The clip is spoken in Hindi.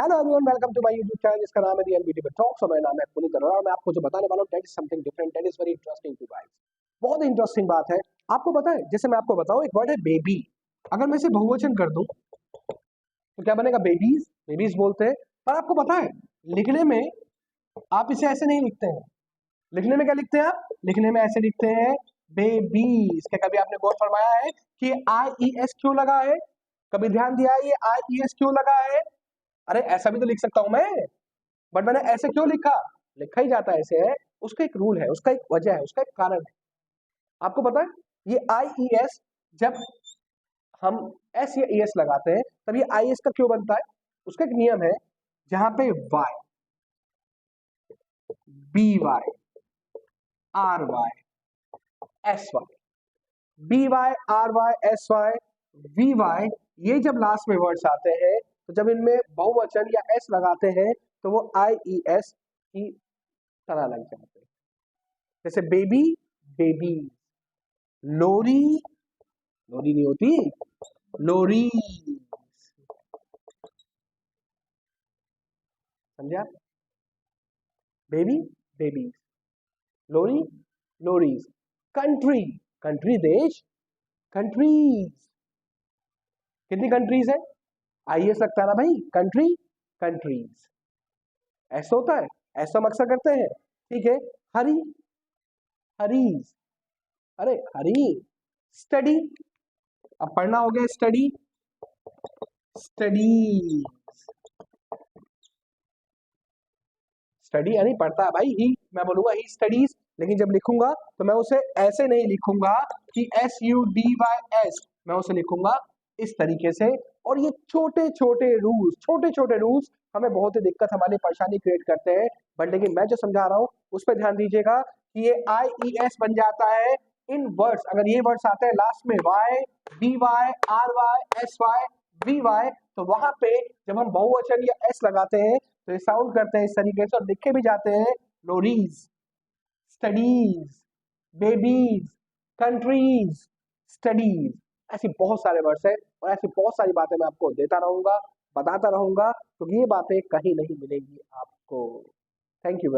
Hello everyone, welcome to my YouTube channel जिसका नाम है दी एनबीटी टॉक्स। और मेरा नाम है पुनीत अरोड़ा और मैं आपको जो बताने वाला हूँ that is something different, that is very interesting too guys. बहुत इंटरेस्टिंग बात है। आपको पता है, जैसे मैं आपको बताऊं, एक वर्ड है बेबी। अगर मैं इसे बहुवचन कर दूं तो क्या बनेगा? बेबीज। बेबीज बोलते हैं। पर आपको पता है, लिखने में आप इसे ऐसे नहीं लिखते हैं। लिखने में क्या लिखते हैं आप? लिखने में ऐसे लिखते हैं, बेबीज। क्या कभी आपने गौर फरमाया है कि आई ई एस क्यों लगा है? कभी ध्यान दिया है ये आई ई एस क्यों लगा है? अरे ऐसा भी तो लिख सकता हूं मैं, बट मैंने ऐसे क्यों लिखा? लिखा ही जाता है ऐसे है। उसका एक रूल है, उसका एक वजह है, उसका एक कारण है। आपको पता है, ये आई ई एस जब हम एस या ई एस लगाते हैं तब ये आई एस का क्यों बनता है? उसका एक नियम है, जहां पे Y, B Y, R Y, S Y, B Y, R Y, S Y, V Y, ये जब लास्ट में वर्ड्स आते हैं तो जब इनमें बहुवचन या एस लगाते हैं तो वो आई ई एस की तरह लग जाते हैं। जैसे बेबी, बेबी। लोरी, लोरी नहीं होती, लोरी। समझे आप? Baby, babies. Lorry, lorries. Country, country देश, कंट्रीज। कितनी कंट्रीज है? आईएस लगता है ना भाई, कंट्री, कंट्रीज। ऐसा होता है, ऐसा हम अक्सर करते हैं। ठीक है। हरी, हरीज। अरे हरी। स्टडी, अब पढ़ना हो गया, स्टडी, स्टडी। स्टडी यानी पढ़ता है भाई, ही। मैं बोलूंगा ही स्टडीज, लेकिन जब लिखूंगा तो मैं उसे ऐसे नहीं लिखूंगा कि S U D Y S, मैं उसे लिखूंगा इस तरीके से। और ये छोटे छोटे रूल्स, छोटे छोटे रूल्स हमें बहुत ही दिक्कत, हमारी परेशानी क्रिएट करते हैं। बट लेकिन मैं जो समझा रहा हूँ उस पर ध्यान दीजिएगा कि ये आई ई एस बन जाता है इन वर्ड्स। अगर ये वर्ड्स आते हैं लास्ट में Y, B Y, R Y, S Y, V Y, तो वहां पे जब हम बहुवचन या एस लगाते हैं तो ये साउंड करते हैं इस तरीके से और लिखे भी जाते हैं लोरीज, स्टडीज, बेबीज, कंट्रीज, स्टडीज। ऐसी बहुत सारे वर्ड्स हैं और ऐसी बहुत सारी बातें मैं आपको देता रहूंगा, बताता रहूंगा, क्योंकि ये बातें कहीं नहीं मिलेंगी आपको। Thank you.